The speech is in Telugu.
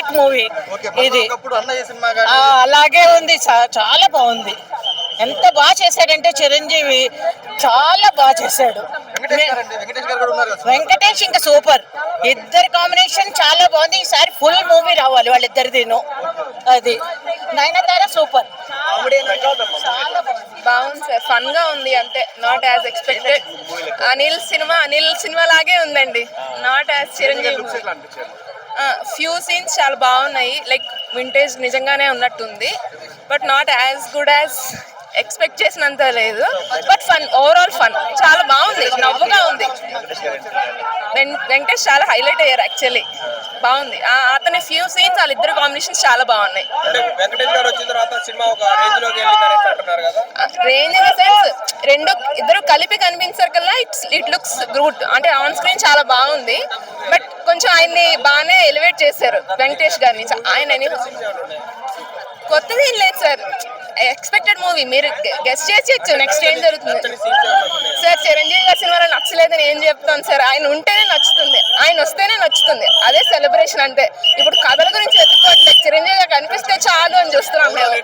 క్లాసిక్ మూవీ ఇది. అలాగే ఉంది, చాలా బాగుంది. ఎంత బాగా చేశాడంటే చిరంజీవి చాలా బాగా చేశాడు. వెంకటేష్ ఇంకా సూపర్, ఇద్దరు కాంబినేషన్ చాలా బాగుంది. ఈసారి ఫుల్ మూవీ రావాలి వాళ్ళిద్దరిదిను. అది నయనతార సూపర్, బాగుంది సార్, ఫన్ గా ఉంది అంతే, not as expected. Anil cinema లాగే ఉందండి, not as Chiranjeevi. Few scenes చాలా బాగున్నాయి, లైక్ వింటేజ్ నిజంగానే ఉన్నట్టుంది, but not as good as expect చేసినంత లేదు. బట్ ఫన్, ఓవరాల్ ఫన్ చాలా బాగుంది, నవ్వుగా ఉంది. వెంకటేష్ చాలా హైలైట్ అయ్యారు యాక్చువల్లీ, బాగుంది. అతని ఫ్యూ సీన్స్ వాళ్ళిద్దరు కాంబినేషన్స్ చాలా బాగున్నాయి. రేంజ్ ఇన్ ద సెన్స్ ఇద్దరు కలిపి కనిపించారు కల్లా ఇట్ లుక్స్ గుడ్, అంటే ఆన్ స్క్రీన్ చాలా బాగుంది. బట్ కొంచెం ఆయన్ని బాగానే ఎలివేట్ చేశారు వెంకటేష్ గారిని. ఆయన కొత్తది ఏం లేదు సార్, ఎక్స్పెక్టెడ్ మూవీ. మీరు గెస్ట్ చేసేయచ్చు నెక్స్ట్ ఏం జరుగుతుంది సార్. చిరంజీవి గారి సినిమాలో నచ్చలేదని ఏం చెప్తాను సార్, ఆయన ఉంటేనే నచ్చుతుంది, ఆయన వస్తేనే నచ్చుతుంది, అదే సెలబ్రేషన్ అంటే. ఇప్పుడు కథల గురించి వెతుక్కోవట్లేదు, చిరంజీవి గారు కనిపిస్తే చాలు అని చూస్తున్నాం మేము.